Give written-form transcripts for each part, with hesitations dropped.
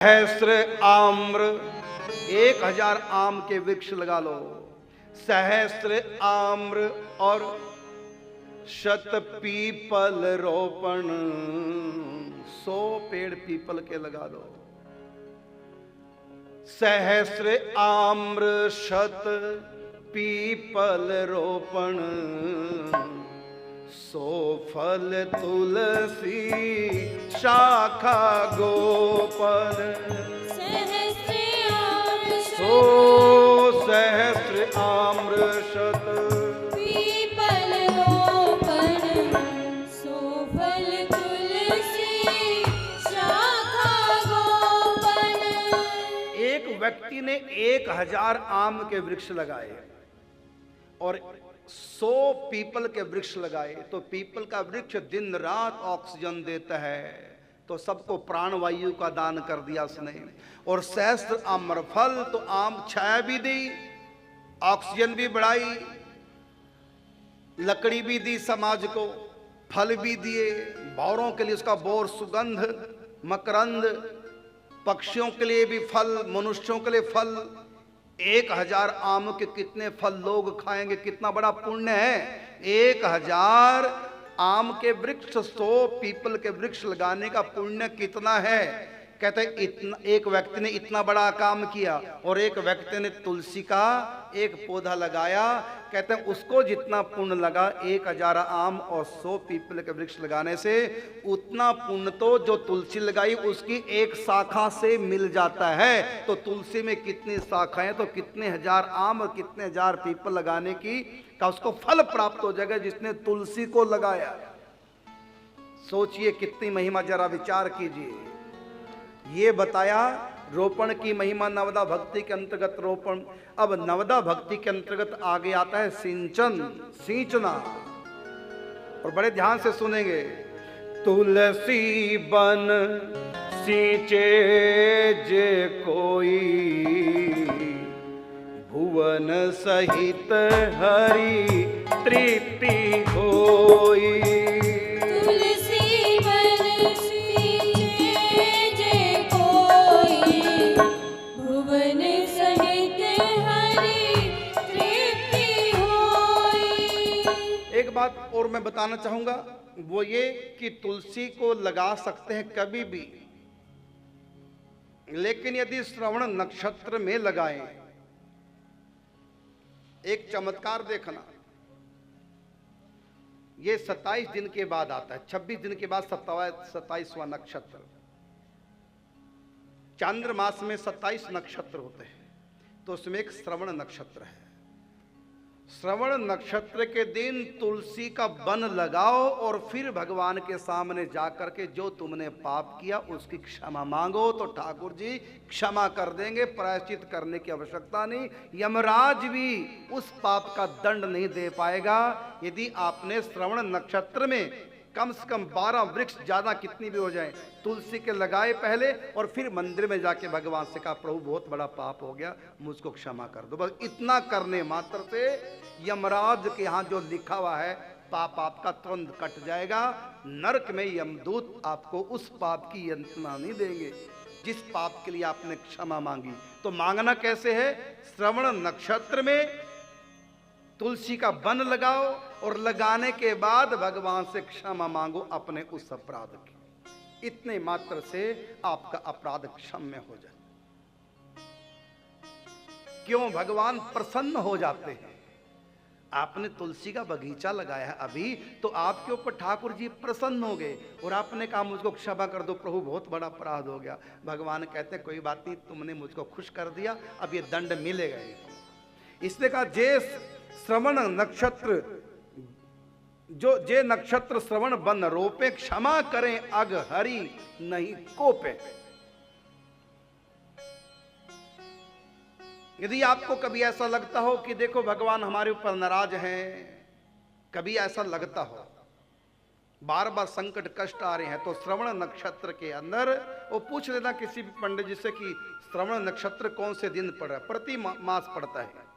सहस्त्र आम्र, 1000 आम के वृक्ष लगा लो। सहस्त्र आम्र और शत पीपल रोपण, 100 पेड़ पीपल के लगा दो। सहस्त्र आम्र शत पीपल रोपण, 100 फल तुलसी शाखा गोपन। सहस्त्र आम्र शत पीपल रोपण, 100 फल तुलसी शाखा गोपन। एक व्यक्ति ने 1000 आम के वृक्ष लगाए और 100 पीपल के वृक्ष लगाए, तो पीपल का वृक्ष दिन रात ऑक्सीजन देता है, तो सबको प्राणवायु का दान कर दिया उसने। और सहस्त्र आम्र फल, तो आम छाया भी दी, ऑक्सीजन भी बढ़ाई, लकड़ी भी दी समाज को, फल भी दिए, भौरों के लिए उसका बोर सुगंध मकरंद, पक्षियों के लिए भी फल, मनुष्यों के लिए फल। 1000 आम के कितने फल लोग खाएंगे, कितना बड़ा पुण्य है। 1000 आम के वृक्ष, 100 पीपल के वृक्ष लगाने का पुण्य कितना है। कहते हैं इतना, एक व्यक्ति ने इतना बड़ा काम किया और एक व्यक्ति ने तुलसी का एक पौधा लगाया, कहते हैं उसको जितना पुण्य लगा 1000 आम और 100 पीपल के वृक्ष लगाने से, उतना पुण्य तो जो तुलसी लगाई उसकी एक शाखा से मिल जाता है। तो तुलसी में कितनी शाखाएं, तो कितने हजार आम और कितने हजार पीपल लगाने की का उसको फल प्राप्त हो जाएगा जिसने तुलसी को लगाया। सोचिए कितनी महिमा, जरा विचार कीजिए। ये बताया रोपण की महिमा नवदा भक्ति के अंतर्गत रोपण। अब नवदा भक्ति के अंतर्गत आगे आता है सिंचन, सींचना, और बड़े ध्यान से सुनेंगे। तुलसी बन सींचे जे कोई, भुवन सहित हरि तृप्ति होई। बात और मैं बताना चाहूंगा, वो ये कि तुलसी को लगा सकते हैं कभी भी, लेकिन यदि श्रवण नक्षत्र में लगाएं। एक चमत्कार देखना, ये 27 दिन के बाद आता है, 26 दिन के बाद 27वां नक्षत्र। चांद्रमास में 27 नक्षत्र होते हैं, तो उसमें एक श्रवण नक्षत्र है। श्रवण नक्षत्र के दिन तुलसी का वन लगाओ और फिर भगवान के सामने जाकर के जो तुमने पाप किया उसकी क्षमा मांगो, तो ठाकुर जी क्षमा कर देंगे, प्रायश्चित करने की आवश्यकता नहीं। यमराज भी उस पाप का दंड नहीं दे पाएगा। यदि आपने श्रवण नक्षत्र में कम से कम 12 वृक्ष, ज्यादा कितनी भी हो जाए, तुलसी के लगाए पहले और फिर मंदिर में जाके भगवान से कहा प्रभु बहुत बड़ा पाप हो गया, मुझको क्षमा कर दो। बस इतना करने मात्र से यमराज के यहाँ जो लिखा हुआ है पाप आपका तुरंत कट जाएगा। नरक में यमदूत आपको उस पाप की यंत्रणा नहीं देंगे जिस पाप के लिए आपने क्षमा मांगी। तो मांगना कैसे है? श्रवण नक्षत्र में तुलसी का वन लगाओ और लगाने के बाद भगवान से क्षमा मांगो अपने उस अपराध की। इतने मात्र से आपका अपराध क्षम्य हो जाए। क्यों? भगवान प्रसन्न हो जाते हैं। आपने तुलसी का बगीचा लगाया है अभी, तो आपके ऊपर ठाकुर जी प्रसन्न हो गए और आपने कहा मुझको क्षमा कर दो प्रभु, बहुत बड़ा अपराध हो गया। भगवान कहते हैं कोई बात नहीं, तुमने मुझको खुश कर दिया, अब ये दंड मिलेगा ही। इसने कहा जे श्रवण नक्षत्र, जो जे नक्षत्र श्रवण बन रोपे, क्षमा करें अग हरि नहीं कोपे। यदि आपको कभी ऐसा लगता हो कि देखो भगवान हमारे ऊपर नाराज हैं, कभी ऐसा लगता हो, बार बार संकट कष्ट आ रहे हैं, तो श्रवण नक्षत्र के अंदर वो पूछ लेना किसी भी पंडित जी से कि श्रवण नक्षत्र कौन से दिन पड़ रहा है। प्रति मास पड़ता है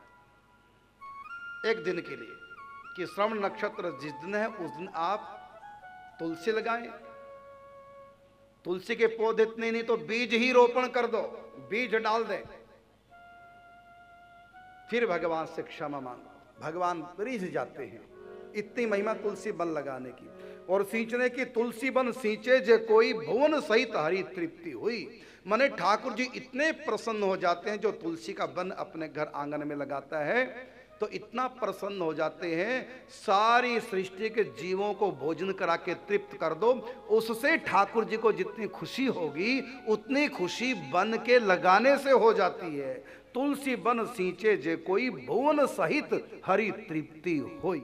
एक दिन के लिए, कि श्रवण नक्षत्र जिस दिन है उस दिन आप तुलसी लगाएं। तुलसी के पौधे इतने नहीं तो बीज ही रोपण कर दो, बीज डाल दे, फिर भगवान से क्षमा मांगो। भगवान रिझ जाते हैं। इतनी महिमा तुलसी वन लगाने की और सींचने की। तुलसी वन सींचे जे कोई भुवन सहित हरि तृप्ति हुई। माने ठाकुर जी इतने प्रसन्न हो जाते हैं, जो तुलसी का वन अपने घर आंगन में लगाता है तो इतना प्रसन्न हो जाते हैं, सारी सृष्टि के जीवों को भोजन करा के तृप्त कर दो। उससे ठाकुर जी को जितनी खुशी होगी उतनी खुशी वन के लगाने से हो जाती है। तुलसी वन सींचे जे कोई भुवन सहित हरि तृप्ति होई।